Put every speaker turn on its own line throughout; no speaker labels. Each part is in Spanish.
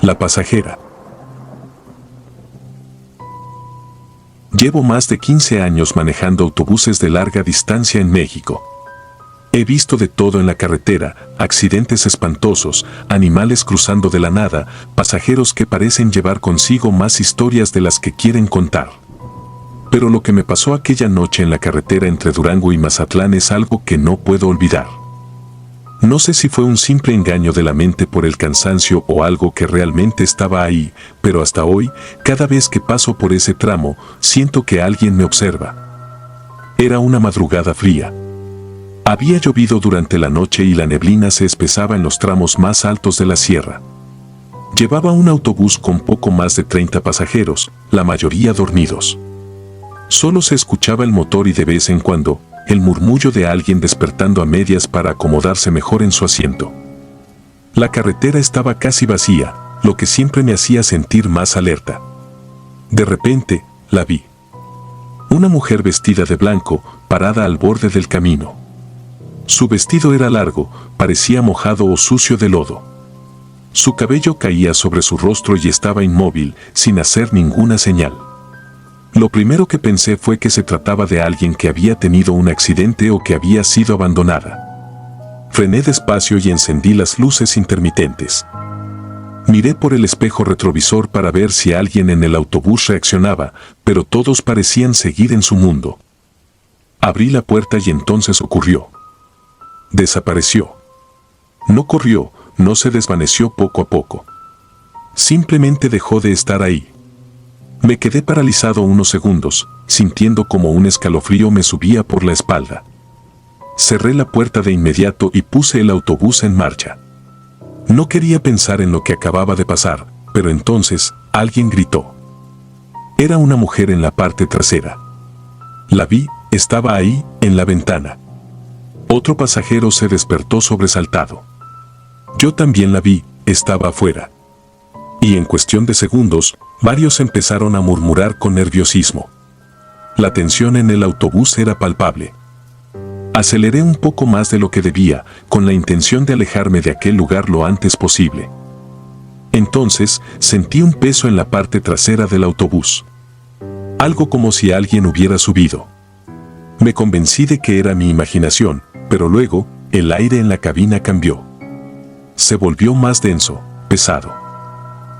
La pasajera. Llevo más de 15 años manejando autobuses de larga distancia en México. He visto de todo en la carretera: accidentes espantosos, animales cruzando de la nada, pasajeros que parecen llevar consigo más historias de las que quieren contar. Pero lo que me pasó aquella noche en la carretera entre Durango y Mazatlán es algo que no puedo olvidar. No sé si fue un simple engaño de la mente por el cansancio o algo que realmente estaba ahí, pero hasta hoy, cada vez que paso por ese tramo, siento que alguien me observa. Era una madrugada fría. Había llovido durante la noche y la neblina se espesaba en los tramos más altos de la sierra. Llevaba un autobús con poco más de 30 pasajeros, la mayoría dormidos. Solo se escuchaba el motor y de vez en cuando, el murmullo de alguien despertando a medias para acomodarse mejor en su asiento. La carretera estaba casi vacía, lo que siempre me hacía sentir más alerta. De repente, la vi. Una mujer vestida de blanco, parada al borde del camino. Su vestido era largo, parecía mojado o sucio de lodo. Su cabello caía sobre su rostro y estaba inmóvil, sin hacer ninguna señal. Lo primero que pensé fue que se trataba de alguien que había tenido un accidente o que había sido abandonada. Frené despacio y encendí las luces intermitentes. Miré por el espejo retrovisor para ver si alguien en el autobús reaccionaba, pero todos parecían seguir en su mundo. Abrí la puerta y entonces ocurrió. Desapareció. No corrió, no se desvaneció poco a poco. Simplemente dejó de estar ahí. Me quedé paralizado unos segundos, sintiendo como un escalofrío me subía por la espalda. Cerré la puerta de inmediato y puse el autobús en marcha. No quería pensar en lo que acababa de pasar, pero entonces, alguien gritó. Era una mujer en la parte trasera. La vi, estaba ahí, en la ventana. Otro pasajero se despertó sobresaltado. Yo también la vi, estaba afuera. Y en cuestión de segundos, varios empezaron a murmurar con nerviosismo. La tensión en el autobús era palpable. Aceleré un poco más de lo que debía, con la intención de alejarme de aquel lugar lo antes posible. Entonces, sentí un peso en la parte trasera del autobús. Algo como si alguien hubiera subido. Me convencí de que era mi imaginación, pero luego, el aire en la cabina cambió. Se volvió más denso, pesado.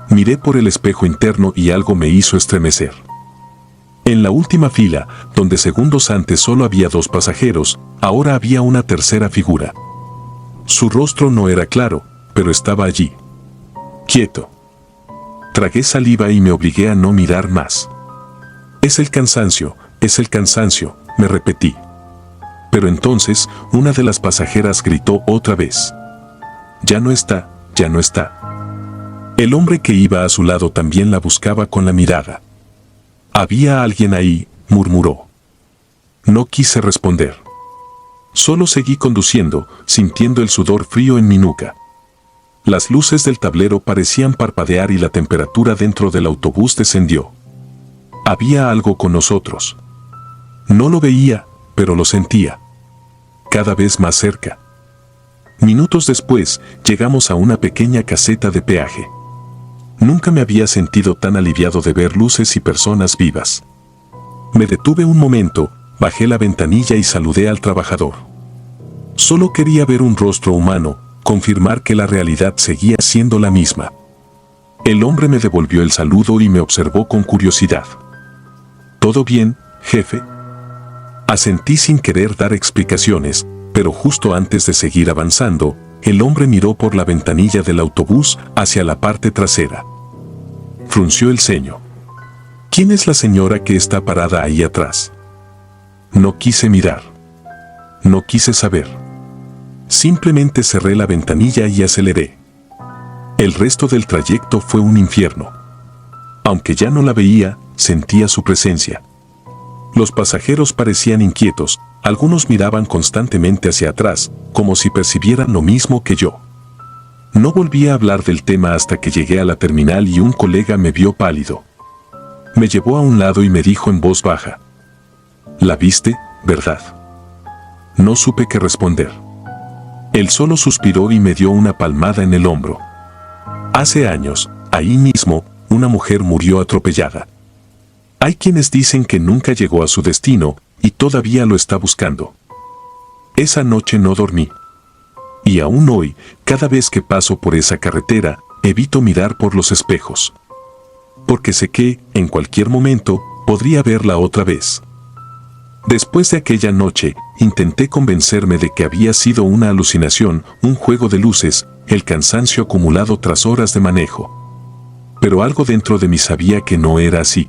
Miré por el espejo interno y algo me hizo estremecer. En la última fila, donde segundos antes solo había 2 pasajeros, ahora había una tercera figura. Su rostro no era claro, pero estaba allí. Quieto. Tragué saliva y me obligué a no mirar más. Es el cansancio, me repetí. Pero entonces, una de las pasajeras gritó otra vez. Ya no está, ya no está. El hombre que iba a su lado también la buscaba con la mirada. Había alguien ahí, murmuró. No quise responder. Solo seguí conduciendo, sintiendo el sudor frío en mi nuca. Las luces del tablero parecían parpadear y la temperatura dentro del autobús descendió. Había algo con nosotros. No lo veía, pero lo sentía. Cada vez más cerca. Minutos después, llegamos a una pequeña caseta de peaje. Nunca me había sentido tan aliviado de ver luces y personas vivas. Me detuve un momento, bajé la ventanilla y saludé al trabajador. Solo quería ver un rostro humano, confirmar que la realidad seguía siendo la misma. El hombre me devolvió el saludo y me observó con curiosidad. ¿Todo bien, jefe? Asentí sin querer dar explicaciones, pero justo antes de seguir avanzando, el hombre miró por la ventanilla del autobús hacia la parte trasera. Frunció el ceño. ¿Quién es la señora que está parada ahí atrás? No quise mirar. No quise saber. Simplemente cerré la ventanilla y aceleré. El resto del trayecto fue un infierno. Aunque ya no la veía, sentía su presencia. Los pasajeros parecían inquietos, algunos miraban constantemente hacia atrás, como si percibieran lo mismo que yo. No volví a hablar del tema hasta que llegué a la terminal y un colega me vio pálido. Me llevó a un lado y me dijo en voz baja. ¿La viste, verdad? No supe qué responder. Él solo suspiró y me dio una palmada en el hombro. Hace años, ahí mismo, una mujer murió atropellada. Hay quienes dicen que nunca llegó a su destino y todavía lo está buscando. Esa noche no dormí. Y aún hoy, cada vez que paso por esa carretera, evito mirar por los espejos. Porque sé que, en cualquier momento, podría verla otra vez. Después de aquella noche, intenté convencerme de que había sido una alucinación, un juego de luces, el cansancio acumulado tras horas de manejo. Pero algo dentro de mí sabía que no era así.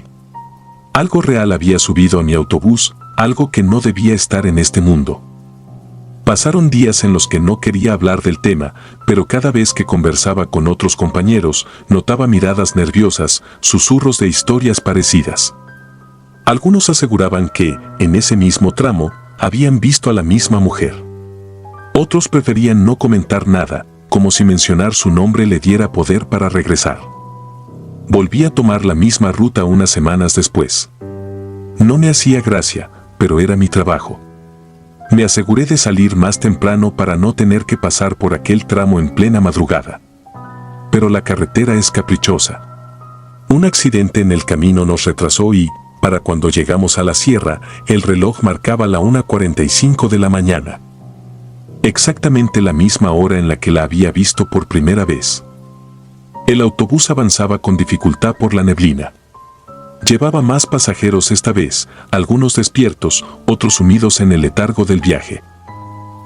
Algo real había subido a mi autobús, algo que no debía estar en este mundo. Pasaron días en los que no quería hablar del tema, pero cada vez que conversaba con otros compañeros, notaba miradas nerviosas, susurros de historias parecidas. Algunos aseguraban que, en ese mismo tramo, habían visto a la misma mujer. Otros preferían no comentar nada, como si mencionar su nombre le diera poder para regresar. Volví a tomar la misma ruta unas semanas después. No me hacía gracia, pero era mi trabajo. Me aseguré de salir más temprano para no tener que pasar por aquel tramo en plena madrugada. Pero la carretera es caprichosa. Un accidente en el camino nos retrasó y, para cuando llegamos a la sierra, el reloj marcaba la 1:45 de la mañana. Exactamente la misma hora en la que la había visto por primera vez. El autobús avanzaba con dificultad por la neblina. Llevaba más pasajeros esta vez, algunos despiertos, otros sumidos en el letargo del viaje.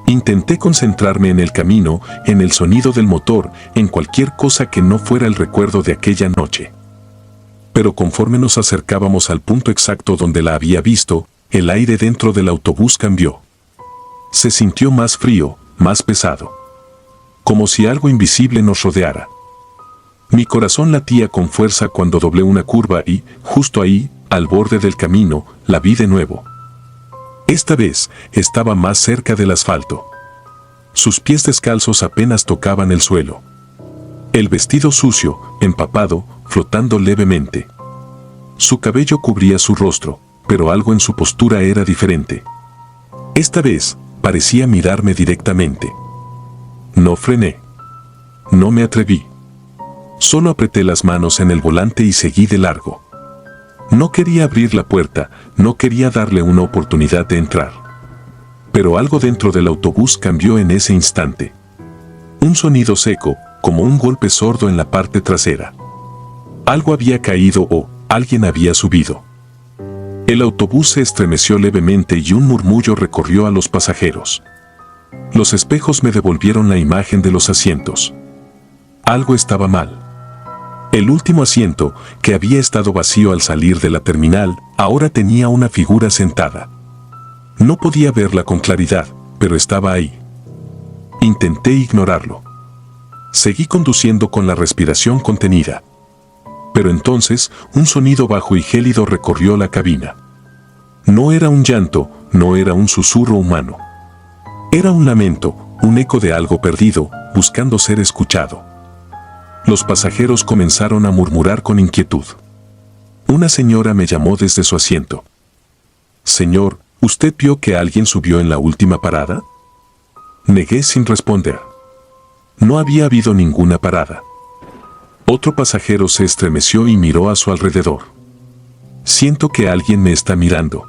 Intenté concentrarme en el camino, en el sonido del motor, en cualquier cosa que no fuera el recuerdo de aquella noche. Pero conforme nos acercábamos al punto exacto donde la había visto, el aire dentro del autobús cambió. Se sintió más frío, más pesado. Como si algo invisible nos rodeara. Mi corazón latía con fuerza cuando doblé una curva y, justo ahí, al borde del camino, la vi de nuevo. Esta vez, estaba más cerca del asfalto. Sus pies descalzos apenas tocaban el suelo. El vestido sucio, empapado, flotando levemente. Su cabello cubría su rostro, pero algo en su postura era diferente. Esta vez, parecía mirarme directamente. No frené. No me atreví. Solo apreté las manos en el volante y seguí de largo. No quería abrir la puerta, no quería darle una oportunidad de entrar. Pero algo dentro del autobús cambió en ese instante. Un sonido seco, como un golpe sordo en la parte trasera. Algo había caído o alguien había subido. El autobús se estremeció levemente y un murmullo recorrió a los pasajeros. Los espejos me devolvieron la imagen de los asientos. Algo estaba mal. El último asiento, que había estado vacío al salir de la terminal, ahora tenía una figura sentada. No podía verla con claridad, pero estaba ahí. Intenté ignorarlo. Seguí conduciendo con la respiración contenida. Pero entonces, un sonido bajo y gélido recorrió la cabina. No era un llanto, no era un susurro humano. Era un lamento, un eco de algo perdido, buscando ser escuchado. Los pasajeros comenzaron a murmurar con inquietud. Una señora me llamó desde su asiento. «Señor, ¿usted vio que alguien subió en la última parada?» Negué sin responder. No había habido ninguna parada. Otro pasajero se estremeció y miró a su alrededor. «Siento que alguien me está mirando».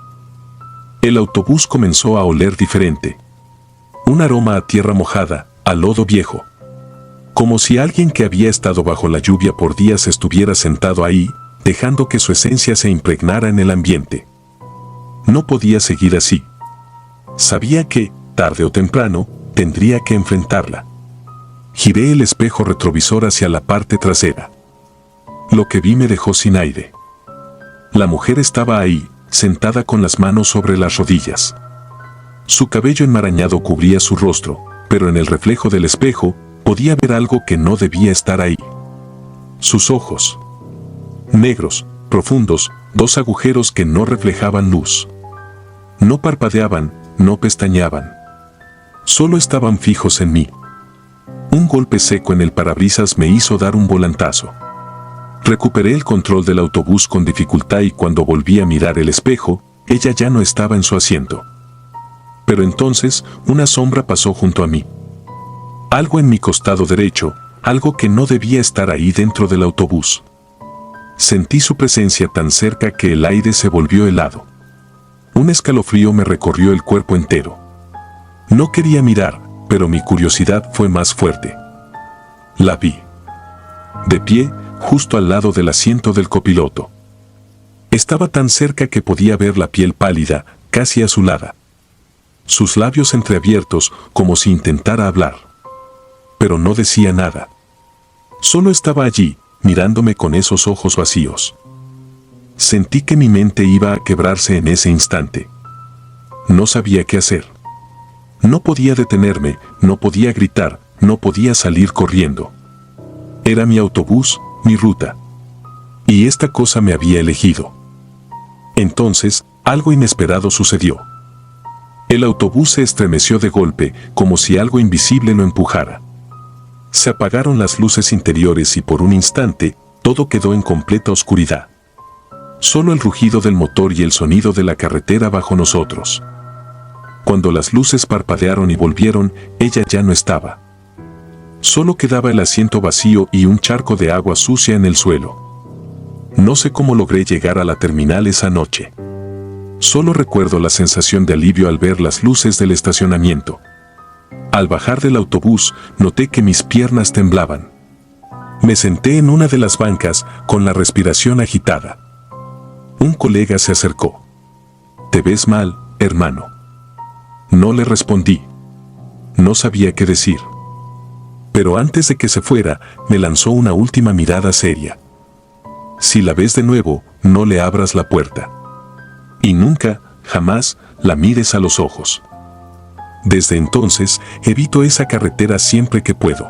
El autobús comenzó a oler diferente. Un aroma a tierra mojada, a lodo viejo. Como si alguien que había estado bajo la lluvia por días estuviera sentado ahí, dejando que su esencia se impregnara en el ambiente. No podía seguir así. Sabía que, tarde o temprano, tendría que enfrentarla. Giré el espejo retrovisor hacia la parte trasera. Lo que vi me dejó sin aire. La mujer estaba ahí, sentada con las manos sobre las rodillas. Su cabello enmarañado cubría su rostro, pero en el reflejo del espejo, podía ver algo que no debía estar ahí. Sus ojos. Negros, profundos, dos agujeros que no reflejaban luz. No parpadeaban, no pestañeaban. Solo estaban fijos en mí. Un golpe seco en el parabrisas me hizo dar un volantazo. Recuperé el control del autobús con dificultad y cuando volví a mirar el espejo, ella ya no estaba en su asiento. Pero entonces, una sombra pasó junto a mí. Algo en mi costado derecho, algo que no debía estar ahí dentro del autobús. Sentí su presencia tan cerca que el aire se volvió helado. Un escalofrío me recorrió el cuerpo entero. No quería mirar, pero mi curiosidad fue más fuerte. La vi. De pie, justo al lado del asiento del copiloto. Estaba tan cerca que podía ver la piel pálida, casi azulada. Sus labios entreabiertos, como si intentara hablar. Pero no decía nada. Solo estaba allí, mirándome con esos ojos vacíos. Sentí que mi mente iba a quebrarse en ese instante. No sabía qué hacer. No podía detenerme, no podía gritar, no podía salir corriendo. Era mi autobús, mi ruta. Y esta cosa me había elegido. Entonces, algo inesperado sucedió. El autobús se estremeció de golpe, como si algo invisible lo empujara. Se apagaron las luces interiores y por un instante, todo quedó en completa oscuridad. Solo el rugido del motor y el sonido de la carretera bajo nosotros. Cuando las luces parpadearon y volvieron, ella ya no estaba. Solo quedaba el asiento vacío y un charco de agua sucia en el suelo. No sé cómo logré llegar a la terminal esa noche. Solo recuerdo la sensación de alivio al ver las luces del estacionamiento. Al bajar del autobús, noté que mis piernas temblaban. Me senté en una de las bancas, con la respiración agitada. Un colega se acercó. «¿Te ves mal, hermano?» No le respondí. No sabía qué decir. Pero antes de que se fuera, me lanzó una última mirada seria. «Si la ves de nuevo, no le abras la puerta. Y nunca, jamás, la mires a los ojos». Desde entonces, evito esa carretera siempre que puedo.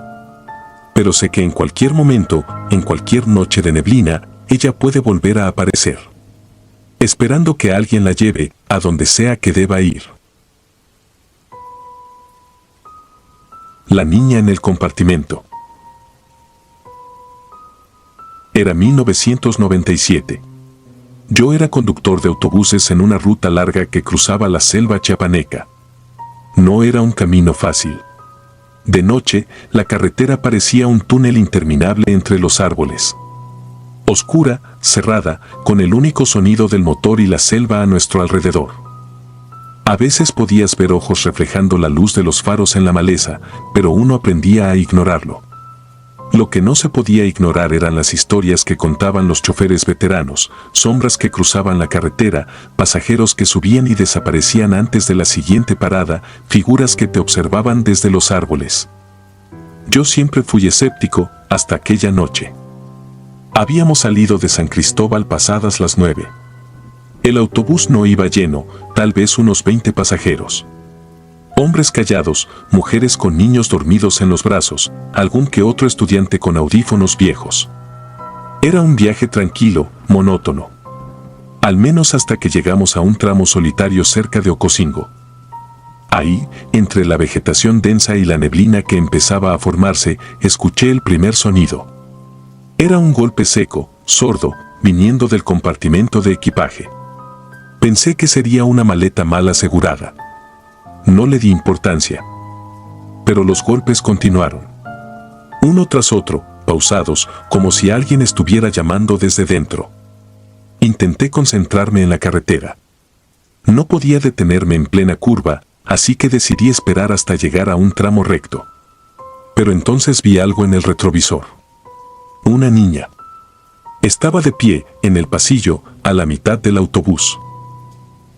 Pero sé que en cualquier momento, en cualquier noche de neblina, ella puede volver a aparecer. Esperando que alguien la lleve a donde sea que deba ir. La niña en el compartimento. Era 1997. Yo era conductor de autobuses en una ruta larga que cruzaba la selva chiapaneca. No era un camino fácil. De noche, la carretera parecía un túnel interminable entre los árboles. Oscura, cerrada, con el único sonido del motor y la selva a nuestro alrededor. A veces podías ver ojos reflejando la luz de los faros en la maleza, pero uno aprendía a ignorarlo. Lo que no se podía ignorar eran las historias que contaban los choferes veteranos, sombras que cruzaban la carretera, pasajeros que subían y desaparecían antes de la siguiente parada, figuras que te observaban desde los árboles. Yo siempre fui escéptico, hasta aquella noche. Habíamos salido de San Cristóbal pasadas las 9. El autobús no iba lleno, tal vez unos 20 pasajeros. Hombres callados, mujeres con niños dormidos en los brazos, algún que otro estudiante con audífonos viejos. Era un viaje tranquilo, monótono. Al menos hasta que llegamos a un tramo solitario cerca de Ocosingo. Ahí, entre la vegetación densa y la neblina que empezaba a formarse, escuché el primer sonido. Era un golpe seco, sordo, viniendo del compartimento de equipaje. Pensé que sería una maleta mal asegurada. No le di importancia. Pero los golpes continuaron. Uno tras otro, pausados, como si alguien estuviera llamando desde dentro. Intenté concentrarme en la carretera. No podía detenerme en plena curva, así que decidí esperar hasta llegar a un tramo recto. Pero entonces vi algo en el retrovisor. Una niña. Estaba de pie, en el pasillo, a la mitad del autobús.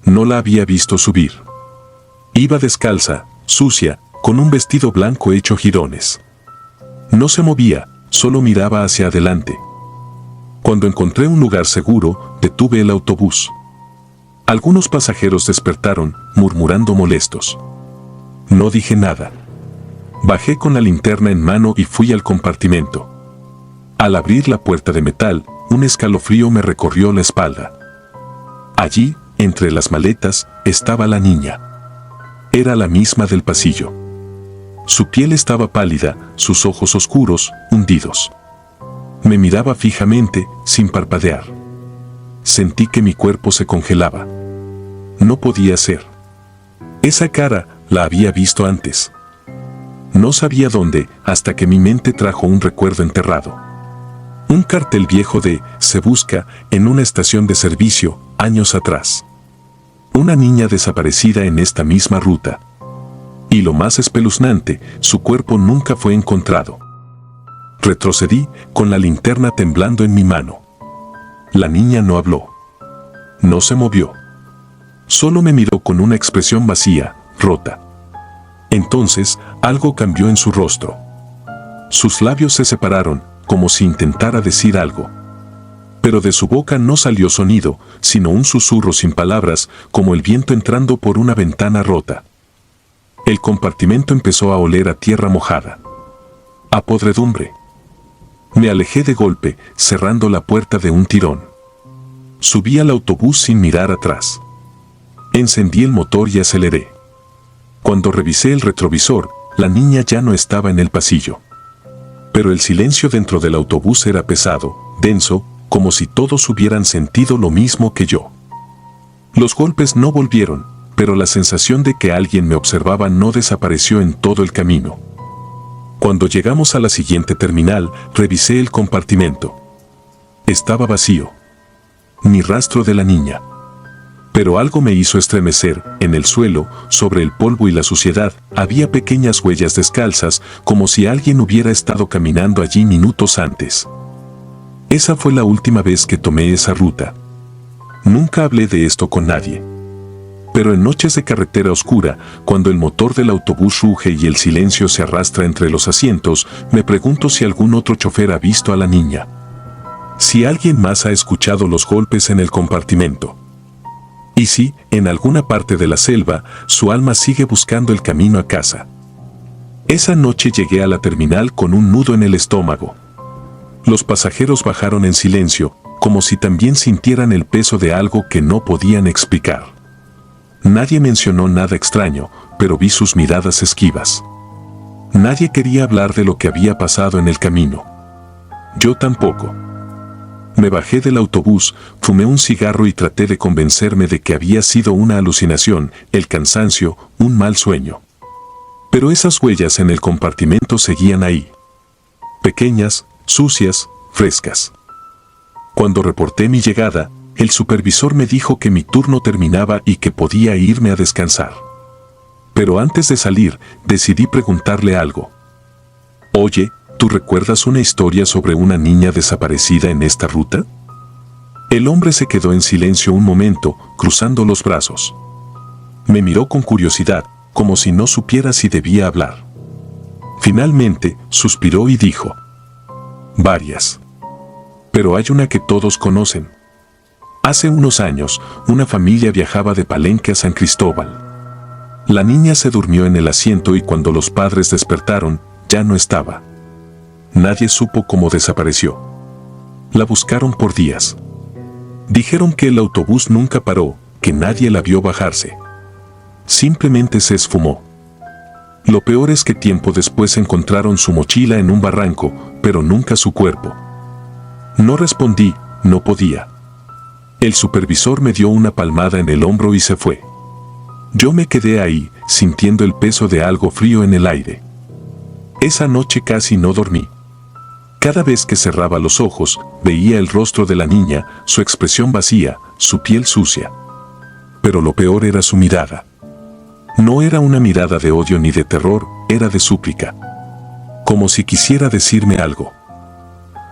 No la había visto subir. Iba descalza, sucia, con un vestido blanco hecho jirones. No se movía, solo miraba hacia adelante. Cuando encontré un lugar seguro, detuve el autobús. Algunos pasajeros despertaron, murmurando molestos. No dije nada. Bajé con la linterna en mano y fui al compartimento. Al abrir la puerta de metal, un escalofrío me recorrió la espalda. Allí, entre las maletas, estaba la niña. Era la misma del pasillo. Su piel estaba pálida, sus ojos oscuros, hundidos. Me miraba fijamente, sin parpadear. Sentí que mi cuerpo se congelaba. No podía ser. Esa cara, la había visto antes. No sabía dónde, hasta que mi mente trajo un recuerdo enterrado. Un cartel viejo de "Se busca" en una estación de servicio, años atrás. Una niña desaparecida en esta misma ruta. Y lo más espeluznante, su cuerpo nunca fue encontrado. Retrocedí, con la linterna temblando en mi mano. La niña no habló. No se movió. Solo me miró con una expresión vacía, rota. Entonces, algo cambió en su rostro. Sus labios se separaron, como si intentara decir algo. Pero de su boca no salió sonido, sino un susurro sin palabras, como el viento entrando por una ventana rota. El compartimento empezó a oler a tierra mojada. A podredumbre. Me alejé de golpe, cerrando la puerta de un tirón. Subí al autobús sin mirar atrás. Encendí el motor y aceleré. Cuando revisé el retrovisor, la niña ya no estaba en el pasillo. Pero el silencio dentro del autobús era pesado, denso, como si todos hubieran sentido lo mismo que yo. Los golpes no volvieron, pero la sensación de que alguien me observaba no desapareció en todo el camino. Cuando llegamos a la siguiente terminal, revisé el compartimento. Estaba vacío. Ni rastro de la niña. Pero algo me hizo estremecer. En el suelo, sobre el polvo y la suciedad, había pequeñas huellas descalzas, como si alguien hubiera estado caminando allí minutos antes. Esa fue la última vez que tomé esa ruta. Nunca hablé de esto con nadie. Pero en noches de carretera oscura, cuando el motor del autobús ruge y el silencio se arrastra entre los asientos, me pregunto si algún otro chofer ha visto a la niña. Si alguien más ha escuchado los golpes en el compartimento. Y si, en alguna parte de la selva, su alma sigue buscando el camino a casa. Esa noche llegué a la terminal con un nudo en el estómago. Los pasajeros bajaron en silencio, como si también sintieran el peso de algo que no podían explicar. Nadie mencionó nada extraño, pero vi sus miradas esquivas. Nadie quería hablar de lo que había pasado en el camino. Yo tampoco. Me bajé del autobús, fumé un cigarro y traté de convencerme de que había sido una alucinación, el cansancio, un mal sueño. Pero esas huellas en el compartimento seguían ahí. Pequeñas, sucias, frescas. Cuando reporté mi llegada, el supervisor me dijo que mi turno terminaba y que podía irme a descansar. Pero antes de salir, decidí preguntarle algo. Oye, ¿tú recuerdas una historia sobre una niña desaparecida en esta ruta? El hombre se quedó en silencio un momento, cruzando los brazos. Me miró con curiosidad, como si no supiera si debía hablar. Finalmente, suspiró y dijo: varias. Pero hay una que todos conocen. Hace unos años, una familia viajaba de Palenque a San Cristóbal. La niña se durmió en el asiento y cuando los padres despertaron, ya no estaba. Nadie supo cómo desapareció. La buscaron por días. Dijeron que el autobús nunca paró, que nadie la vio bajarse. Simplemente se esfumó. Lo peor es que tiempo después encontraron su mochila en un barranco, pero nunca su cuerpo. No respondí, no podía. El supervisor me dio una palmada en el hombro y se fue. Yo me quedé ahí, sintiendo el peso de algo frío en el aire. Esa noche casi no dormí. Cada vez que cerraba los ojos, veía el rostro de la niña, su expresión vacía, su piel sucia. Pero lo peor era su mirada. No era una mirada de odio ni de terror, era de súplica. Como si quisiera decirme algo.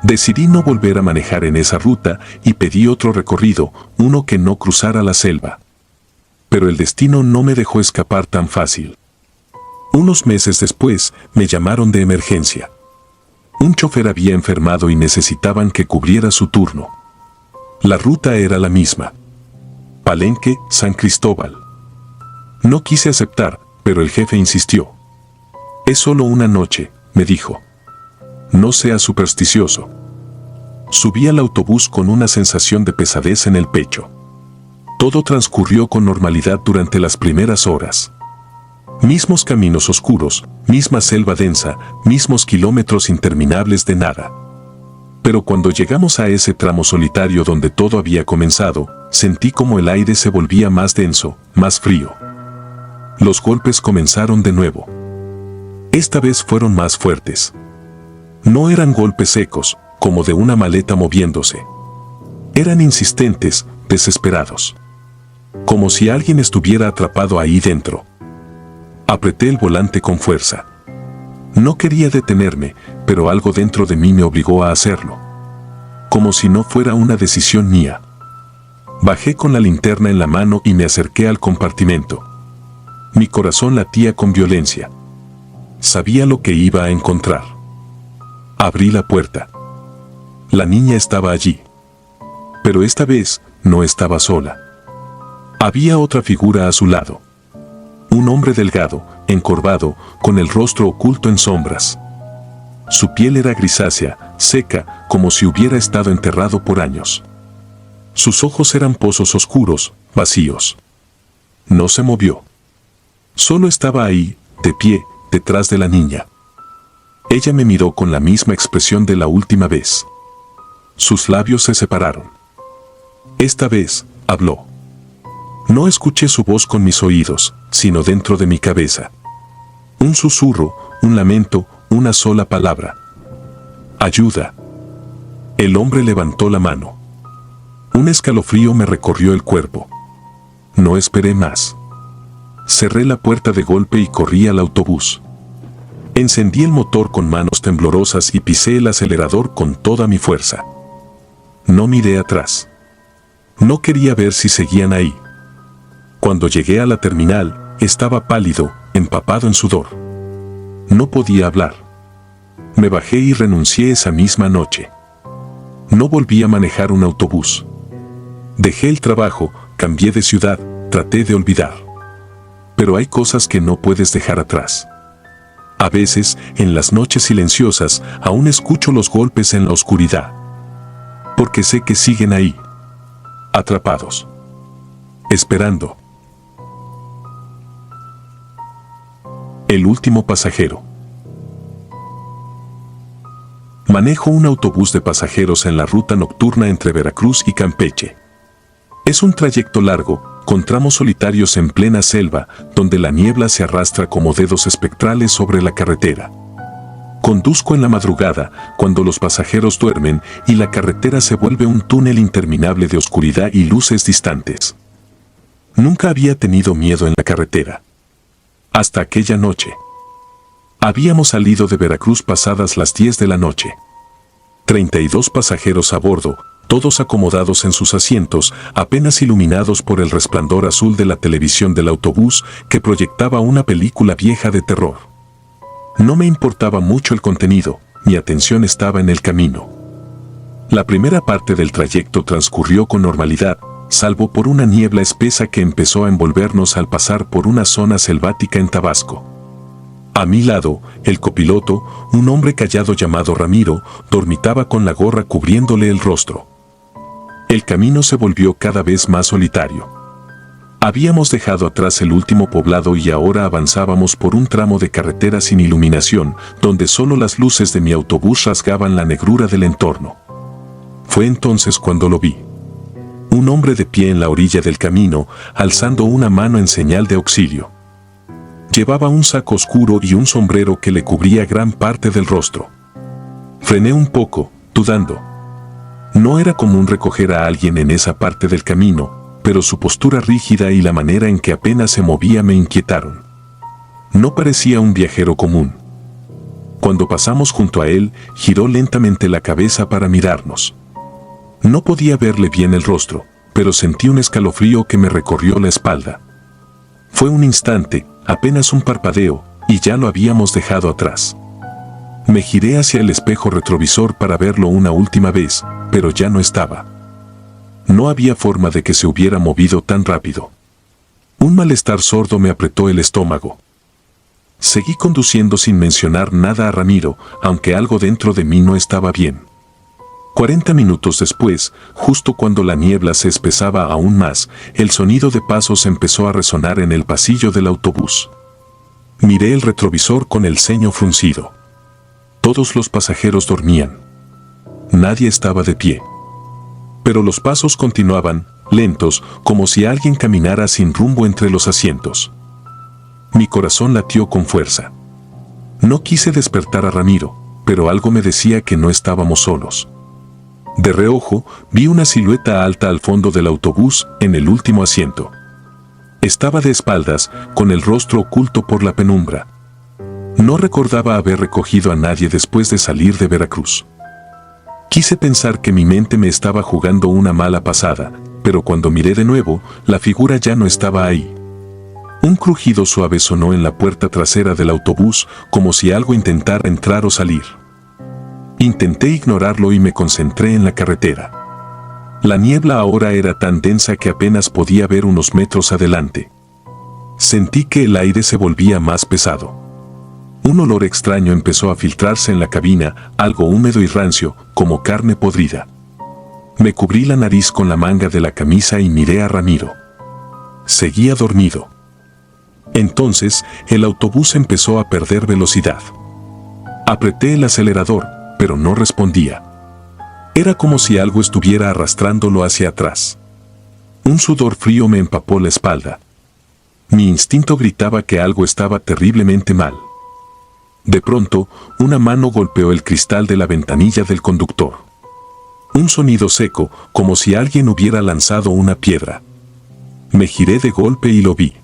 Decidí no volver a manejar en esa ruta y pedí otro recorrido, uno que no cruzara la selva. Pero el destino no me dejó escapar tan fácil. Unos meses después, me llamaron de emergencia. Un chofer había enfermado y necesitaban que cubriera su turno. La ruta era la misma. Palenque, San Cristóbal. No quise aceptar, pero el jefe insistió. Es solo una noche, me dijo. No seas supersticioso. Subí al autobús con una sensación de pesadez en el pecho. Todo transcurrió con normalidad durante las primeras horas. Mismos caminos oscuros, misma selva densa, mismos kilómetros interminables de nada. Pero cuando llegamos a ese tramo solitario donde todo había comenzado, sentí como el aire se volvía más denso, más frío. Los golpes comenzaron de nuevo. Esta vez fueron más fuertes. No eran golpes secos, como de una maleta moviéndose. Eran insistentes, desesperados. Como si alguien estuviera atrapado ahí dentro. Apreté el volante con fuerza. No quería detenerme, pero algo dentro de mí me obligó a hacerlo. Como si no fuera una decisión mía. Bajé con la linterna en la mano y me acerqué al compartimento. Mi corazón latía con violencia. Sabía lo que iba a encontrar. Abrí la puerta. La niña estaba allí. Pero esta vez no estaba sola. Había otra figura a su lado. Un hombre delgado, encorvado, con el rostro oculto en sombras. Su piel era grisácea, seca, como si hubiera estado enterrado por años. Sus ojos eran pozos oscuros, vacíos. No se movió. Solo estaba ahí, de pie, detrás de la niña. Ella me miró con la misma expresión de la última vez. Sus labios se separaron. Esta vez, habló. No escuché su voz con mis oídos, sino dentro de mi cabeza. Un susurro, un lamento, una sola palabra. Ayuda. El hombre levantó la mano. Un escalofrío me recorrió el cuerpo. No esperé más. Cerré la puerta de golpe y corrí al autobús. Encendí el motor con manos temblorosas y pisé el acelerador con toda mi fuerza. No miré atrás. No quería ver si seguían ahí. Cuando llegué a la terminal, estaba pálido, empapado en sudor. No podía hablar. Me bajé y renuncié esa misma noche. No volví a manejar un autobús. Dejé el trabajo, cambié de ciudad, traté de olvidar. Pero hay cosas que no puedes dejar atrás. A veces, en las noches silenciosas, aún escucho los golpes en la oscuridad. Porque sé que siguen ahí. Atrapados. Esperando. El último pasajero. Manejo un autobús de pasajeros en la ruta nocturna entre Veracruz y Campeche. Es un trayecto largo, con tramos solitarios en plena selva, donde la niebla se arrastra como dedos espectrales sobre la carretera. Conduzco en la madrugada, cuando los pasajeros duermen y la carretera se vuelve un túnel interminable de oscuridad y luces distantes. Nunca había tenido miedo en la carretera. Hasta aquella noche. Habíamos salido de Veracruz pasadas las 10 de la noche. 32 pasajeros a bordo, todos acomodados en sus asientos, apenas iluminados por el resplandor azul de la televisión del autobús que proyectaba una película vieja de terror. No me importaba mucho el contenido, mi atención estaba en el camino. La primera parte del trayecto transcurrió con normalidad, salvo por una niebla espesa que empezó a envolvernos al pasar por una zona selvática en Tabasco. A mi lado, el copiloto, un hombre callado llamado Ramiro, dormitaba con la gorra cubriéndole el rostro. El camino se volvió cada vez más solitario. Habíamos dejado atrás el último poblado y ahora avanzábamos por un tramo de carretera sin iluminación, donde solo las luces de mi autobús rasgaban la negrura del entorno. Fue entonces cuando lo vi. Un hombre de pie en la orilla del camino, alzando una mano en señal de auxilio. Llevaba un saco oscuro y un sombrero que le cubría gran parte del rostro. Frené un poco, dudando. No era común recoger a alguien en esa parte del camino, pero su postura rígida y la manera en que apenas se movía me inquietaron. No parecía un viajero común. Cuando pasamos junto a él, giró lentamente la cabeza para mirarnos. No podía verle bien el rostro, pero sentí un escalofrío que me recorrió la espalda. Fue un instante, apenas un parpadeo, y ya lo habíamos dejado atrás. Me giré hacia el espejo retrovisor para verlo una última vez, pero ya no estaba. No había forma de que se hubiera movido tan rápido. Un malestar sordo me apretó el estómago. Seguí conduciendo sin mencionar nada a Ramiro, aunque algo dentro de mí no estaba bien. 40 minutos después, justo cuando la niebla se espesaba aún más, el sonido de pasos empezó a resonar en el pasillo del autobús. Miré el retrovisor con el ceño fruncido. Todos los pasajeros dormían. Nadie estaba de pie. Pero los pasos continuaban, lentos, como si alguien caminara sin rumbo entre los asientos. Mi corazón latió con fuerza. No quise despertar a Ramiro, pero algo me decía que no estábamos solos. De reojo, vi una silueta alta al fondo del autobús, en el último asiento. Estaba de espaldas, con el rostro oculto por la penumbra. No recordaba haber recogido a nadie después de salir de Veracruz. Quise pensar que mi mente me estaba jugando una mala pasada, pero cuando miré de nuevo, la figura ya no estaba ahí. Un crujido suave sonó en la puerta trasera del autobús, como si algo intentara entrar o salir. Intenté ignorarlo y me concentré en la carretera. La niebla ahora era tan densa que apenas podía ver unos metros adelante. Sentí que el aire se volvía más pesado. Un olor extraño empezó a filtrarse en la cabina, algo húmedo y rancio, como carne podrida. Me cubrí la nariz con la manga de la camisa y miré a Ramiro. Seguía dormido. Entonces, el autobús empezó a perder velocidad. Apreté el acelerador, pero no respondía. Era como si algo estuviera arrastrándolo hacia atrás. Un sudor frío me empapó la espalda. Mi instinto gritaba que algo estaba terriblemente mal. De pronto, una mano golpeó el cristal de la ventanilla del conductor. Un sonido seco, como si alguien hubiera lanzado una piedra. Me giré de golpe y lo vi.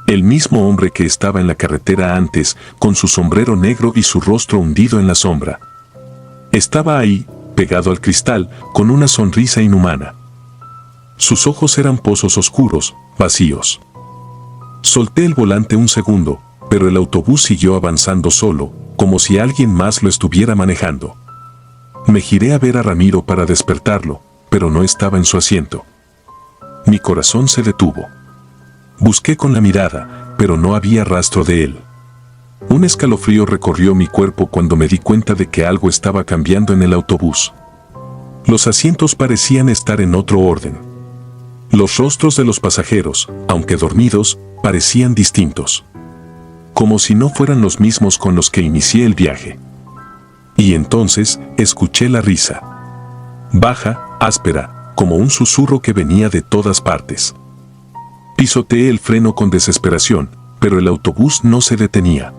El mismo hombre que estaba en la carretera antes, con su sombrero negro y su rostro hundido en la sombra. Estaba ahí, pegado al cristal, con una sonrisa inhumana. Sus ojos eran pozos oscuros, vacíos. Solté el volante un segundo, pero el autobús siguió avanzando solo, como si alguien más lo estuviera manejando. Me giré a ver a Ramiro para despertarlo, pero no estaba en su asiento. Mi corazón se detuvo. Busqué con la mirada, pero no había rastro de él. Un escalofrío recorrió mi cuerpo cuando me di cuenta de que algo estaba cambiando en el autobús. Los asientos parecían estar en otro orden. Los rostros de los pasajeros, aunque dormidos, parecían distintos. Como si no fueran los mismos con los que inicié el viaje. Y entonces, escuché la risa. Baja, áspera, como un susurro que venía de todas partes. Pisoteé el freno con desesperación, pero el autobús no se detenía.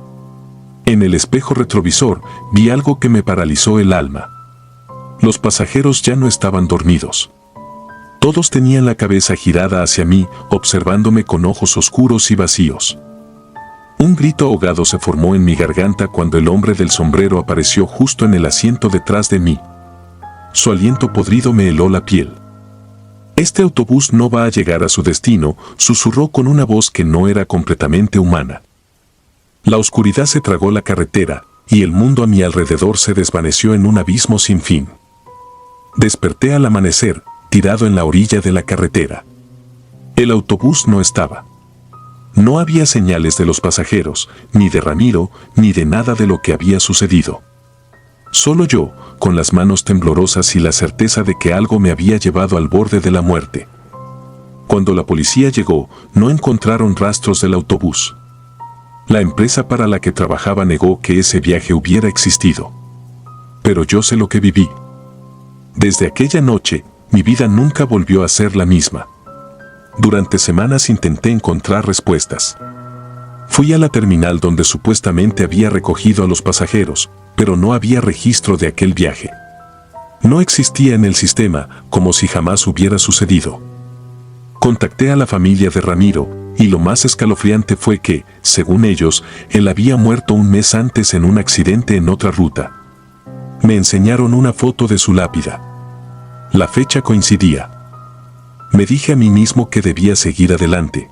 En el espejo retrovisor, vi algo que me paralizó el alma. Los pasajeros ya no estaban dormidos. Todos tenían la cabeza girada hacia mí, observándome con ojos oscuros y vacíos. Un grito ahogado se formó en mi garganta cuando el hombre del sombrero apareció justo en el asiento detrás de mí. Su aliento podrido me heló la piel. «Este autobús no va a llegar a su destino», susurró con una voz que no era completamente humana. La oscuridad se tragó la carretera, y el mundo a mi alrededor se desvaneció en un abismo sin fin. Desperté al amanecer, tirado en la orilla de la carretera. El autobús no estaba. No había señales de los pasajeros, ni de Ramiro, ni de nada de lo que había sucedido. Solo yo, con las manos temblorosas y la certeza de que algo me había llevado al borde de la muerte. Cuando la policía llegó, no encontraron rastros del autobús. La empresa para la que trabajaba negó que ese viaje hubiera existido. Pero yo sé lo que viví. Desde aquella noche, mi vida nunca volvió a ser la misma. Durante semanas intenté encontrar respuestas. Fui a la terminal donde supuestamente había recogido a los pasajeros, pero no había registro de aquel viaje. No existía en el sistema, como si jamás hubiera sucedido. Contacté a la familia de Ramiro, y lo más escalofriante fue que, según ellos, él había muerto un mes antes en un accidente en otra ruta. Me enseñaron una foto de su lápida. La fecha coincidía. Me dije a mí mismo que debía seguir adelante.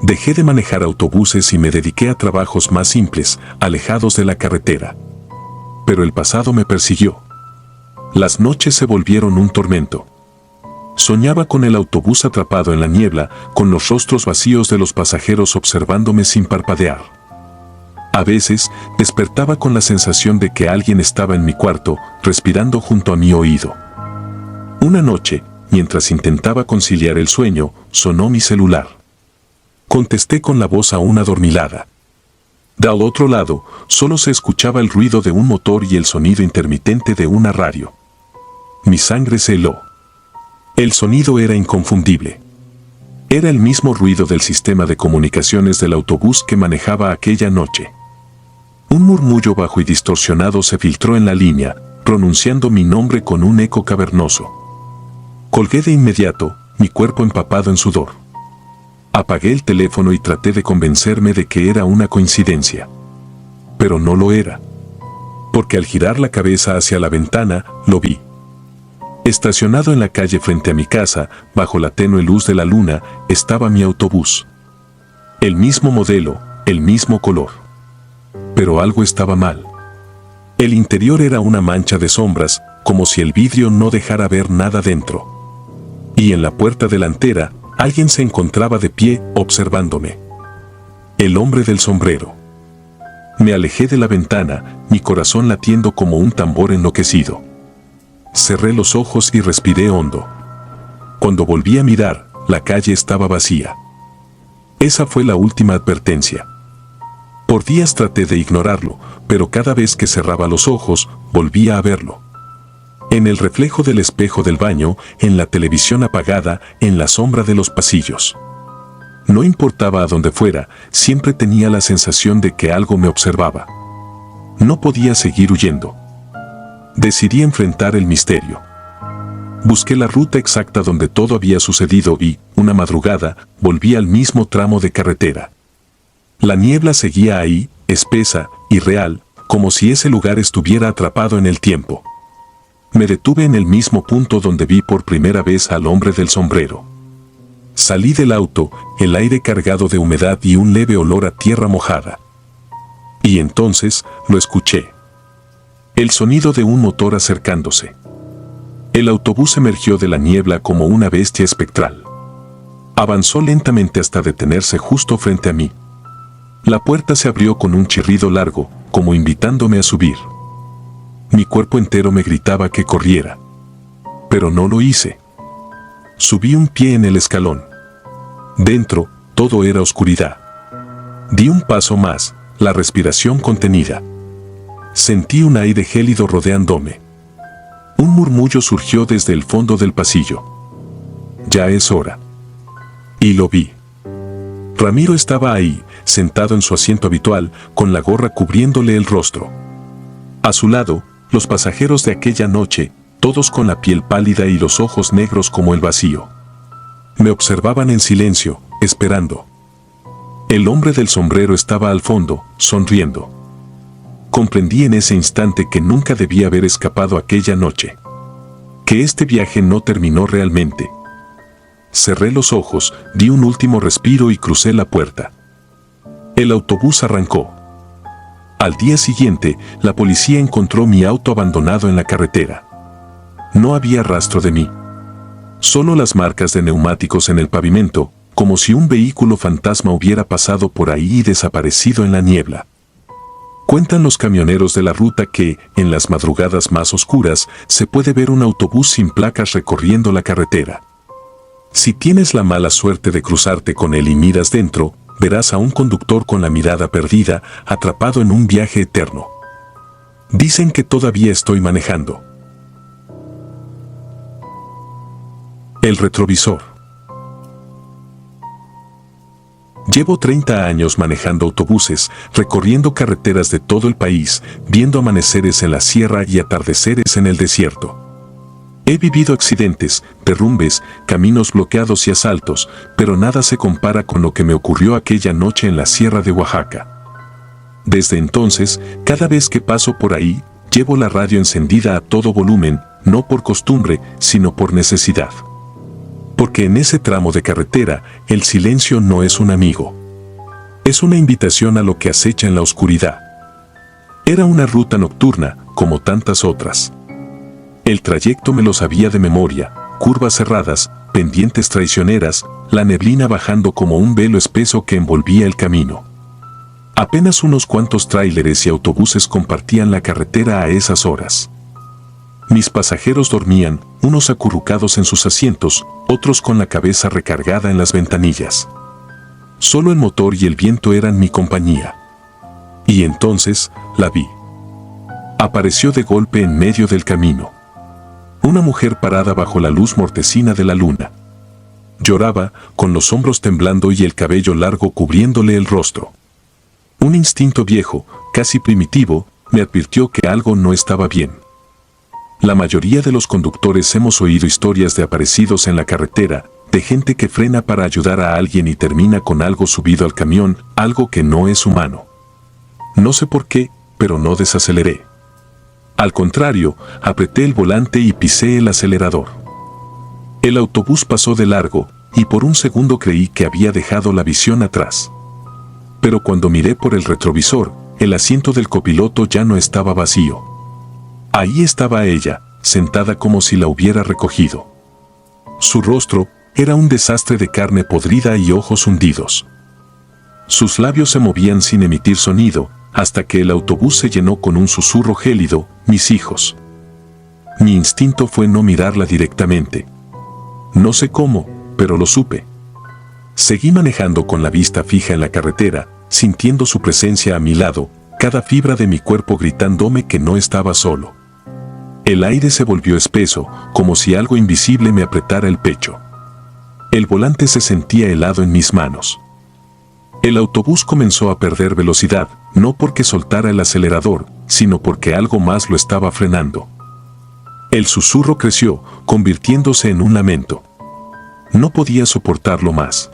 Dejé de manejar autobuses y me dediqué a trabajos más simples, alejados de la carretera. Pero el pasado me persiguió. Las noches se volvieron un tormento. Soñaba con el autobús atrapado en la niebla, con los rostros vacíos de los pasajeros observándome sin parpadear. A veces, despertaba con la sensación de que alguien estaba en mi cuarto, respirando junto a mi oído. Una noche, mientras intentaba conciliar el sueño, sonó mi celular. Contesté con la voz aún adormilada. Del otro lado, solo se escuchaba el ruido de un motor y el sonido intermitente de una radio. Mi sangre se heló. El sonido era inconfundible. Era el mismo ruido del sistema de comunicaciones del autobús que manejaba aquella noche. Un murmullo bajo y distorsionado se filtró en la línea, pronunciando mi nombre con un eco cavernoso. Colgué de inmediato, mi cuerpo empapado en sudor. Apagué el teléfono y traté de convencerme de que era una coincidencia. Pero no lo era. Porque al girar la cabeza hacia la ventana, lo vi. Estacionado en la calle frente a mi casa, bajo la tenue luz de la luna, estaba mi autobús. El mismo modelo, el mismo color. Pero algo estaba mal. El interior era una mancha de sombras, como si el vidrio no dejara ver nada dentro. Y en la puerta delantera, alguien se encontraba de pie, observándome. El hombre del sombrero. Me alejé de la ventana, mi corazón latiendo como un tambor enloquecido. Cerré los ojos y respiré hondo. Cuando volví a mirar, la calle estaba vacía. Esa fue la última advertencia. Por días traté de ignorarlo, pero cada vez que cerraba los ojos, volvía a verlo. En el reflejo del espejo del baño, en la televisión apagada, en la sombra de los pasillos. No importaba a dónde fuera, siempre tenía la sensación de que algo me observaba. No podía seguir huyendo. Decidí enfrentar el misterio. Busqué la ruta exacta donde todo había sucedido y, una madrugada, volví al mismo tramo de carretera. La niebla seguía ahí, espesa y real, como si ese lugar estuviera atrapado en el tiempo. Me detuve en el mismo punto donde vi por primera vez al hombre del sombrero. Salí del auto, el aire cargado de humedad y un leve olor a tierra mojada. Y entonces, lo escuché. El sonido de un motor acercándose. El autobús emergió de la niebla como una bestia espectral. Avanzó lentamente hasta detenerse justo frente a mí. La puerta se abrió con un chirrido largo, como invitándome a subir. Mi cuerpo entero me gritaba que corriera. Pero no lo hice. Subí un pie en el escalón. Dentro, todo era oscuridad. Di un paso más, la respiración contenida. Sentí un aire gélido rodeándome. Un murmullo surgió desde el fondo del pasillo. Ya es hora. Y lo vi. Ramiro estaba ahí, sentado en su asiento habitual, con la gorra cubriéndole el rostro. A su lado, los pasajeros de aquella noche, todos con la piel pálida y los ojos negros como el vacío. Me observaban en silencio, esperando. El hombre del sombrero estaba al fondo, sonriendo. Comprendí en ese instante que nunca debía haber escapado aquella noche. Que este viaje no terminó realmente. Cerré los ojos, di un último respiro y crucé la puerta. El autobús arrancó. Al día siguiente, la policía encontró mi auto abandonado en la carretera. No había rastro de mí. Solo las marcas de neumáticos en el pavimento, como si un vehículo fantasma hubiera pasado por ahí y desaparecido en la niebla. Cuentan los camioneros de la ruta que, en las madrugadas más oscuras, se puede ver un autobús sin placas recorriendo la carretera. Si tienes la mala suerte de cruzarte con él y miras dentro, verás a un conductor con la mirada perdida, atrapado en un viaje eterno. Dicen que todavía estoy manejando. El retrovisor. Llevo 30 años manejando autobuses, recorriendo carreteras de todo el país, viendo amaneceres en la sierra y atardeceres en el desierto. He vivido accidentes, derrumbes, caminos bloqueados y asaltos, pero nada se compara con lo que me ocurrió aquella noche en la sierra de Oaxaca. Desde entonces, cada vez que paso por ahí, llevo la radio encendida a todo volumen, no por costumbre, sino por necesidad. Porque en ese tramo de carretera, el silencio no es un amigo. Es una invitación a lo que acecha en la oscuridad. Era una ruta nocturna, como tantas otras. El trayecto me lo sabía de memoria, curvas cerradas, pendientes traicioneras, la neblina bajando como un velo espeso que envolvía el camino. Apenas unos cuantos tráileres y autobuses compartían la carretera a esas horas. Mis pasajeros dormían, unos acurrucados en sus asientos, otros con la cabeza recargada en las ventanillas. Solo el motor y el viento eran mi compañía. Y entonces, la vi. Apareció de golpe en medio del camino. Una mujer parada bajo la luz mortecina de la luna. Lloraba, con los hombros temblando y el cabello largo cubriéndole el rostro. Un instinto viejo, casi primitivo, me advirtió que algo no estaba bien. La mayoría de los conductores hemos oído historias de aparecidos en la carretera, de gente que frena para ayudar a alguien y termina con algo subido al camión, algo que no es humano. No sé por qué, pero no desaceleré. Al contrario, apreté el volante y pisé el acelerador. El autobús pasó de largo, y por un segundo creí que había dejado la visión atrás. Pero cuando miré por el retrovisor, el asiento del copiloto ya no estaba vacío. Ahí estaba ella, sentada como si la hubiera recogido. Su rostro era un desastre de carne podrida y ojos hundidos. Sus labios se movían sin emitir sonido, hasta que el autobús se llenó con un susurro gélido: mis hijos. Mi instinto fue no mirarla directamente. No sé cómo, pero lo supe. Seguí manejando con la vista fija en la carretera, sintiendo su presencia a mi lado, cada fibra de mi cuerpo gritándome que no estaba solo. El aire se volvió espeso, como si algo invisible me apretara el pecho. El volante se sentía helado en mis manos. El autobús comenzó a perder velocidad, no porque soltara el acelerador, sino porque algo más lo estaba frenando. El susurro creció, convirtiéndose en un lamento. No podía soportarlo más.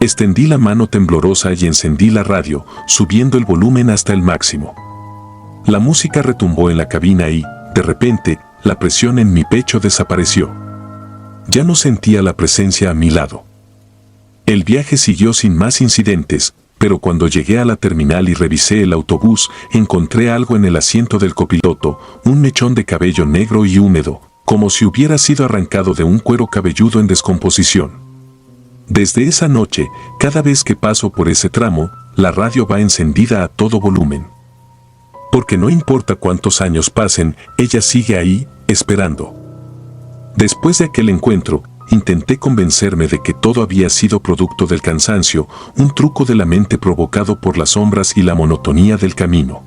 Extendí la mano temblorosa y encendí la radio, subiendo el volumen hasta el máximo. La música retumbó en la cabina y, de repente, la presión en mi pecho desapareció. Ya no sentía la presencia a mi lado. El viaje siguió sin más incidentes, pero cuando llegué a la terminal y revisé el autobús, encontré algo en el asiento del copiloto, un mechón de cabello negro y húmedo, como si hubiera sido arrancado de un cuero cabelludo en descomposición. Desde esa noche, cada vez que paso por ese tramo, la radio va encendida a todo volumen. Porque no importa cuántos años pasen, ella sigue ahí, esperando. Después de aquel encuentro, intenté convencerme de que todo había sido producto del cansancio, un truco de la mente provocado por las sombras y la monotonía del camino.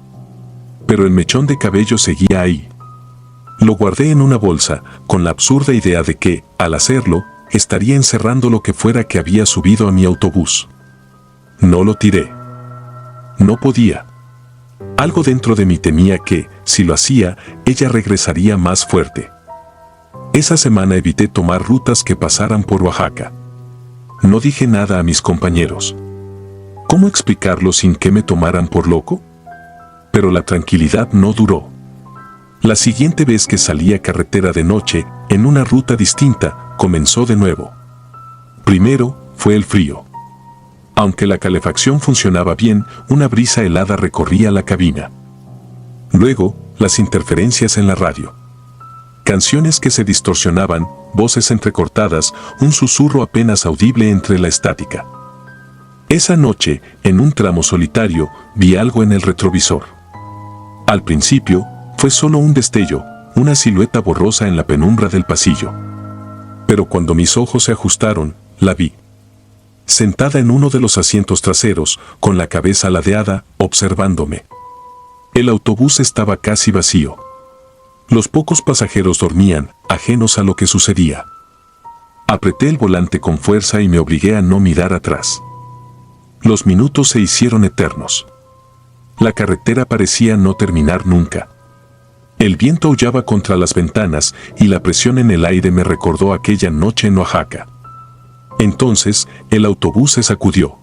Pero el mechón de cabello seguía ahí. Lo guardé en una bolsa, con la absurda idea de que, al hacerlo, estaría encerrando lo que fuera que había subido a mi autobús. No lo tiré. No podía. Algo dentro de mí temía que, si lo hacía, ella regresaría más fuerte. Esa semana evité tomar rutas que pasaran por Oaxaca. No dije nada a mis compañeros. ¿Cómo explicarlo sin que me tomaran por loco? Pero la tranquilidad no duró. La siguiente vez que salí a carretera de noche, en una ruta distinta, comenzó de nuevo. Primero, fue el frío. Aunque la calefacción funcionaba bien, una brisa helada recorría la cabina. Luego, las interferencias en la radio. Canciones que se distorsionaban, voces entrecortadas, un susurro apenas audible entre la estática. Esa noche, en un tramo solitario, vi algo en el retrovisor. Al principio, fue solo un destello, una silueta borrosa en la penumbra del pasillo. Pero cuando mis ojos se ajustaron, la vi. Sentada en uno de los asientos traseros, con la cabeza ladeada, observándome. El autobús estaba casi vacío. Los pocos pasajeros dormían, ajenos a lo que sucedía. Apreté el volante con fuerza y me obligué a no mirar atrás. Los minutos se hicieron eternos. La carretera parecía no terminar nunca. El viento aullaba contra las ventanas y la presión en el aire me recordó aquella noche en Oaxaca. Entonces, el autobús se sacudió.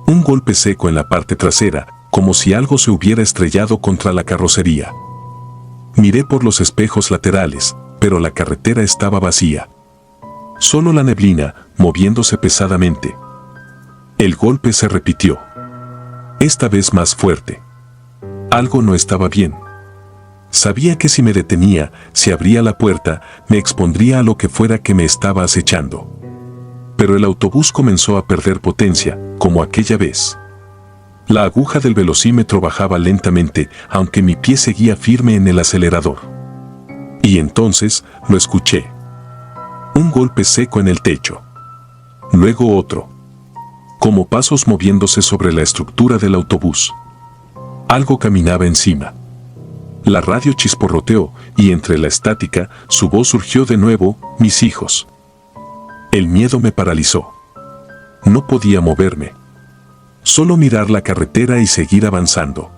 Un golpe seco en la parte trasera, como si algo se hubiera estrellado contra la carrocería. Miré por los espejos laterales, pero la carretera estaba vacía. Solo la neblina, moviéndose pesadamente. El golpe se repitió. Esta vez más fuerte. Algo no estaba bien. Sabía que si me detenía, si abría la puerta, me expondría a lo que fuera que me estaba acechando. Pero el autobús comenzó a perder potencia, como aquella vez. La aguja del velocímetro bajaba lentamente, aunque mi pie seguía firme en el acelerador. Y entonces, lo escuché. Un golpe seco en el techo. Luego otro. Como pasos moviéndose sobre la estructura del autobús. Algo caminaba encima. La radio chisporroteó, y entre la estática, su voz surgió de nuevo: mis hijos. El miedo me paralizó. No podía moverme. Solo mirar la carretera y seguir avanzando.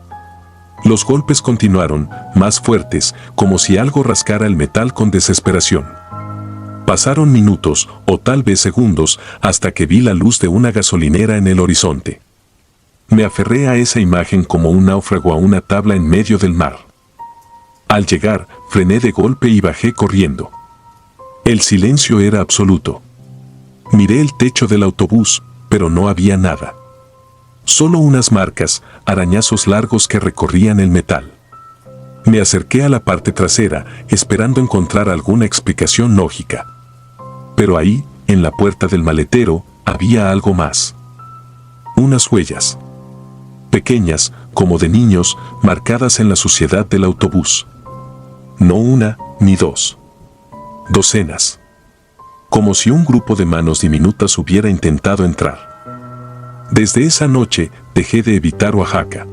Los golpes continuaron, más fuertes, como si algo rascara el metal con desesperación. Pasaron minutos, o tal vez segundos, hasta que vi la luz de una gasolinera en el horizonte. Me aferré a esa imagen como un náufrago a una tabla en medio del mar. Al llegar, frené de golpe y bajé corriendo. El silencio era absoluto. Miré el techo del autobús, pero no había nada. Solo unas marcas, arañazos largos que recorrían el metal. Me acerqué a la parte trasera, esperando encontrar alguna explicación lógica. Pero ahí, en la puerta del maletero, había algo más. Unas huellas. Pequeñas, como de niños, marcadas en la suciedad del autobús. No una, ni dos. Docenas. Como si un grupo de manos diminutas hubiera intentado entrar. Desde esa noche, dejé de evitar Oaxaca.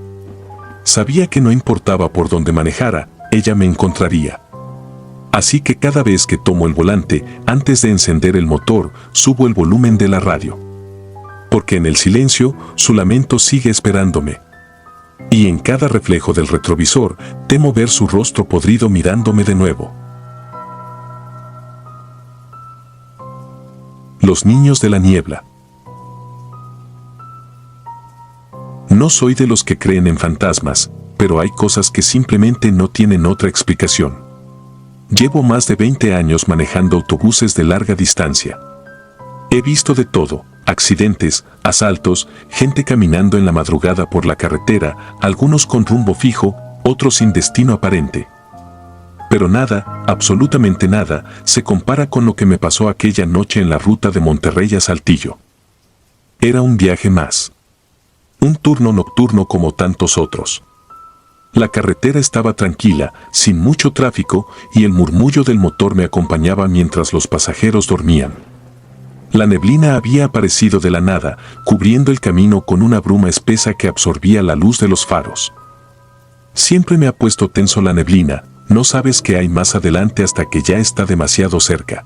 Sabía que no importaba por dónde manejara, ella me encontraría. Así que cada vez que tomo el volante, antes de encender el motor, subo el volumen de la radio. Porque en el silencio, su lamento sigue esperándome. Y en cada reflejo del retrovisor, temo ver su rostro podrido mirándome de nuevo. Los niños de la niebla. No soy de los que creen en fantasmas, pero hay cosas que simplemente no tienen otra explicación. Llevo más de 20 años manejando autobuses de larga distancia. He visto de todo, accidentes, asaltos, gente caminando en la madrugada por la carretera, algunos con rumbo fijo, otros sin destino aparente. Pero nada, absolutamente nada, se compara con lo que me pasó aquella noche en la ruta de Monterrey a Saltillo. Era un viaje más. Un turno nocturno como tantos otros. La carretera estaba tranquila, sin mucho tráfico, y el murmullo del motor me acompañaba mientras los pasajeros dormían. La neblina había aparecido de la nada, cubriendo el camino con una bruma espesa que absorbía la luz de los faros. Siempre me ha puesto tenso la neblina, no sabes qué hay más adelante hasta que ya está demasiado cerca.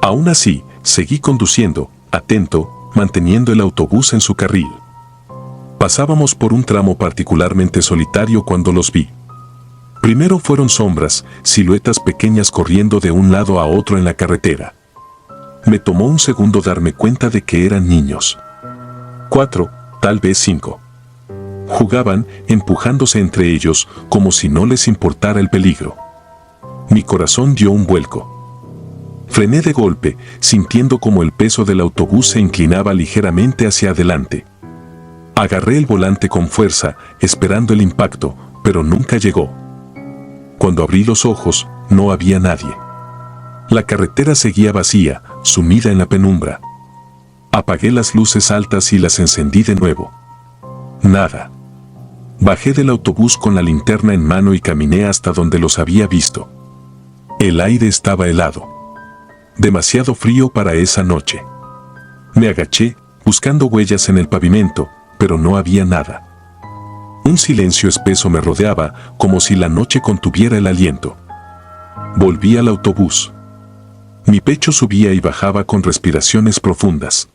Aún así, seguí conduciendo, atento, manteniendo el autobús en su carril. Pasábamos por un tramo particularmente solitario cuando los vi. Primero fueron sombras, siluetas pequeñas corriendo de un lado a otro en la carretera. Me tomó un segundo darme cuenta de que eran niños. 4, tal vez 5. Jugaban, empujándose entre ellos, como si no les importara el peligro. Mi corazón dio un vuelco. Frené de golpe, sintiendo como el peso del autobús se inclinaba ligeramente hacia adelante. Agarré el volante con fuerza, esperando el impacto, pero nunca llegó. Cuando abrí los ojos, no había nadie. La carretera seguía vacía, sumida en la penumbra. Apagué las luces altas y las encendí de nuevo. Nada. Bajé del autobús con la linterna en mano y caminé hasta donde los había visto. El aire estaba helado. Demasiado frío para esa noche. Me agaché, buscando huellas en el pavimento, pero no había nada. Un silencio espeso me rodeaba, como si la noche contuviera el aliento. Volví al autobús. Mi pecho subía y bajaba con respiraciones profundas.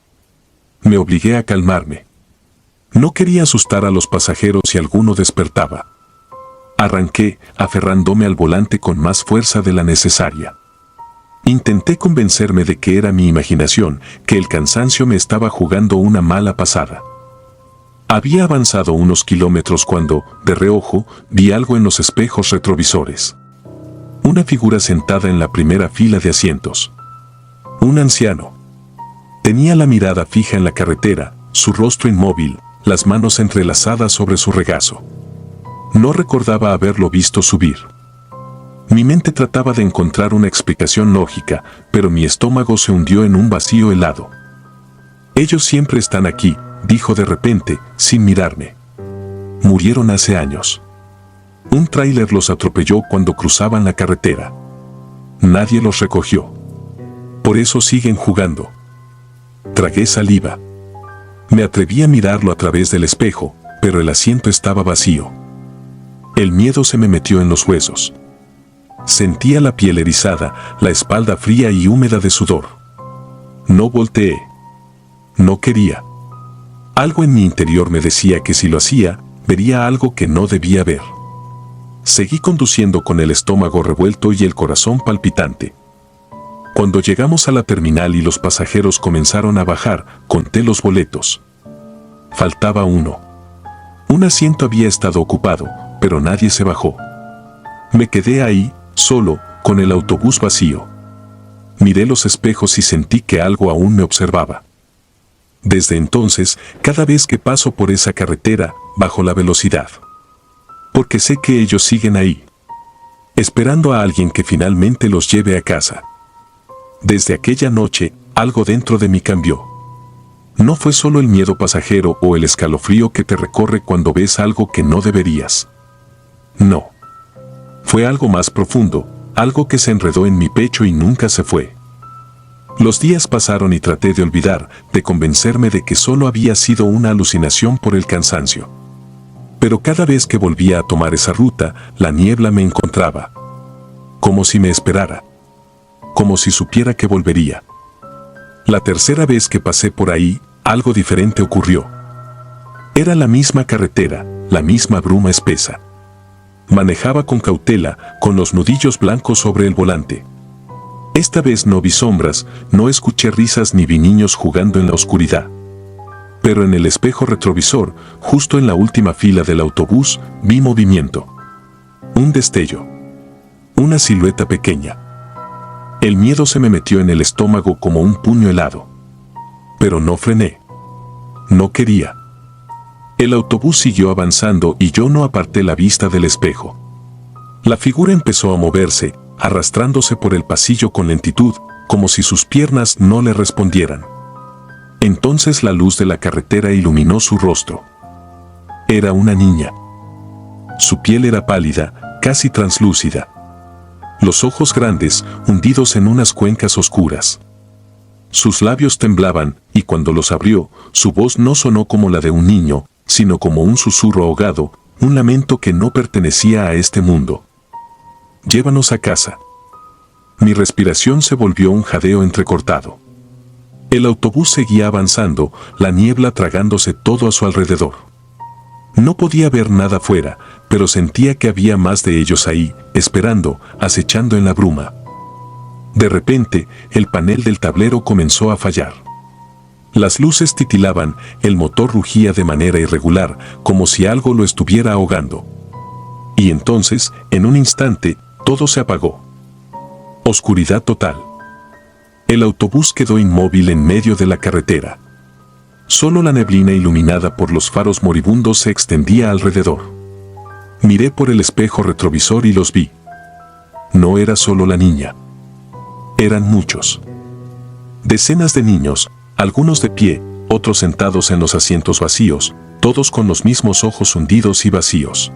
Me obligué a calmarme. No quería asustar a los pasajeros si alguno despertaba. Arranqué, aferrándome al volante con más fuerza de la necesaria. Intenté convencerme de que era mi imaginación, que el cansancio me estaba jugando una mala pasada. Había avanzado unos kilómetros cuando, de reojo, vi algo en los espejos retrovisores. Una figura sentada en la primera fila de asientos. Un anciano. Tenía la mirada fija en la carretera, su rostro inmóvil, las manos entrelazadas sobre su regazo. No recordaba haberlo visto subir. Mi mente trataba de encontrar una explicación lógica, pero mi estómago se hundió en un vacío helado. Ellos siempre están aquí, dijo de repente, sin mirarme. Murieron hace años. Un tráiler los atropelló cuando cruzaban la carretera. Nadie los recogió. Por eso siguen jugando. Tragué saliva. Me atreví a mirarlo a través del espejo, pero el asiento estaba vacío. El miedo se me metió en los huesos. Sentía la piel erizada, la espalda fría y húmeda de sudor. No volteé. No quería. Algo en mi interior me decía que si lo hacía, vería algo que no debía ver. Seguí conduciendo con el estómago revuelto y el corazón palpitante. Cuando llegamos a la terminal y los pasajeros comenzaron a bajar, conté los boletos. Faltaba uno. Un asiento había estado ocupado, pero nadie se bajó. Me quedé ahí, solo, con el autobús vacío. Miré los espejos y sentí que algo aún me observaba. Desde entonces, cada vez que paso por esa carretera, bajo la velocidad. Porque sé que ellos siguen ahí, esperando a alguien que finalmente los lleve a casa. Desde aquella noche, algo dentro de mí cambió. No fue solo el miedo pasajero o el escalofrío que te recorre cuando ves algo que no deberías. No. Fue algo más profundo, algo que se enredó en mi pecho y nunca se fue. Los días pasaron y traté de olvidar, de convencerme de que solo había sido una alucinación por el cansancio. Pero cada vez que volvía a tomar esa ruta, la niebla me encontraba. Como si me esperara. Como si supiera que volvería. La tercera vez que pasé por ahí, algo diferente ocurrió. Era la misma carretera, la misma bruma espesa. Manejaba con cautela, con los nudillos blancos sobre el volante. Esta vez no vi sombras, no escuché risas ni vi niños jugando en la oscuridad. Pero en el espejo retrovisor, justo en la última fila del autobús, vi movimiento. Un destello. Una silueta pequeña. El miedo se me metió en el estómago como un puño helado. Pero no frené. No quería. El autobús siguió avanzando y yo no aparté la vista del espejo. La figura empezó a moverse, arrastrándose por el pasillo con lentitud, como si sus piernas no le respondieran. Entonces la luz de la carretera iluminó su rostro. Era una niña. Su piel era pálida, casi translúcida. Los ojos grandes, hundidos en unas cuencas oscuras. Sus labios temblaban, y cuando los abrió, su voz no sonó como la de un niño, sino como un susurro ahogado, un lamento que no pertenecía a este mundo. Llévanos a casa. Mi respiración se volvió un jadeo entrecortado. El autobús seguía avanzando, la niebla tragándose todo a su alrededor. No podía ver nada afuera, pero sentía que había más de ellos ahí, esperando, acechando en la bruma. De repente, el panel del tablero comenzó a fallar. Las luces titilaban, el motor rugía de manera irregular, como si algo lo estuviera ahogando. Y entonces, en un instante, todo se apagó. Oscuridad total. El autobús quedó inmóvil en medio de la carretera. Solo la neblina iluminada por los faros moribundos se extendía alrededor. Miré por el espejo retrovisor y los vi. No era solo la niña. Eran muchos. Decenas de niños, algunos de pie, otros sentados en los asientos vacíos, todos con los mismos ojos hundidos y vacíos.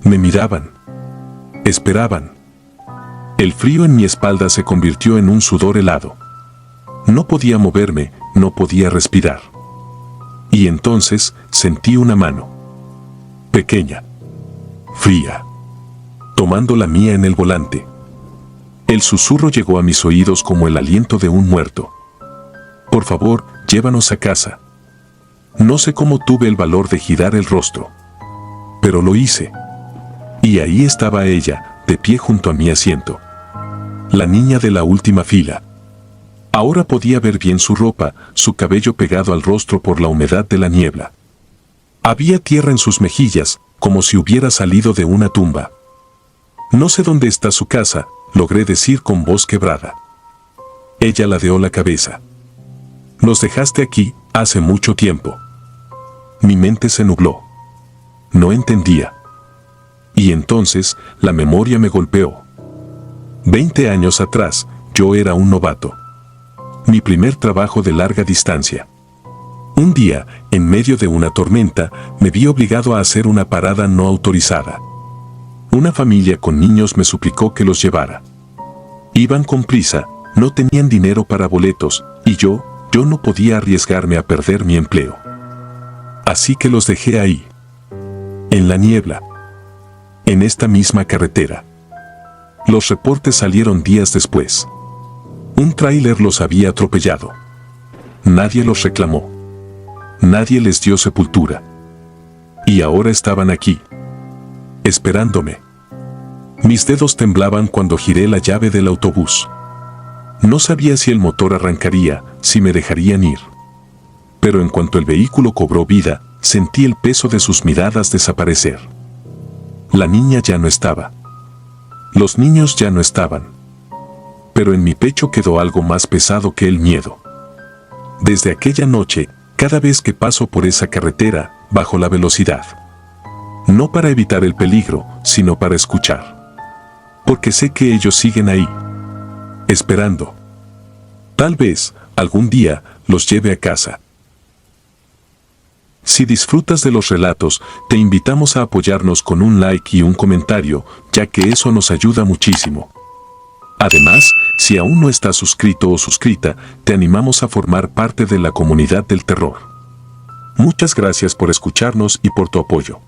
Me miraban. Esperaban. El frío en mi espalda se convirtió en un sudor helado. No podía moverme, no podía respirar. Y entonces sentí una mano. Pequeña. Fría. Tomando la mía en el volante. El susurro llegó a mis oídos como el aliento de un muerto. Por favor, llévanos a casa. No sé cómo tuve el valor de girar el rostro. Pero lo hice. Y ahí estaba ella, de pie junto a mi asiento. La niña de la última fila. Ahora podía ver bien su ropa, su cabello pegado al rostro por la humedad de la niebla. Había tierra en sus mejillas, como si hubiera salido de una tumba. No sé dónde está su casa, logré decir con voz quebrada. Ella ladeó la cabeza. Nos dejaste aquí, hace mucho tiempo. Mi mente se nubló. No entendía. Y entonces, la memoria me golpeó. 20 años atrás, yo era un novato. Mi primer trabajo de larga distancia. Un día, en medio de una tormenta, me vi obligado a hacer una parada no autorizada. Una familia con niños me suplicó que los llevara. Iban con prisa, no tenían dinero para boletos, y yo no podía arriesgarme a perder mi empleo. Así que los dejé ahí. En la niebla. En esta misma carretera. Los reportes salieron días después. Un tráiler los había atropellado. Nadie los reclamó. Nadie les dio sepultura. Y ahora estaban aquí, esperándome. Mis dedos temblaban cuando giré la llave del autobús. No sabía si el motor arrancaría, si me dejarían ir. Pero en cuanto el vehículo cobró vida, sentí el peso de sus miradas desaparecer. La niña ya no estaba. Los niños ya no estaban. Pero en mi pecho quedó algo más pesado que el miedo. Desde aquella noche, cada vez que paso por esa carretera, bajo la velocidad. No para evitar el peligro, sino para escuchar. Porque sé que ellos siguen ahí, esperando. Tal vez, algún día, los lleve a casa. Si disfrutas de los relatos, te invitamos a apoyarnos con un like y un comentario, ya que eso nos ayuda muchísimo. Además, si aún no estás suscrito o suscrita, te animamos a formar parte de la comunidad del terror. Muchas gracias por escucharnos y por tu apoyo.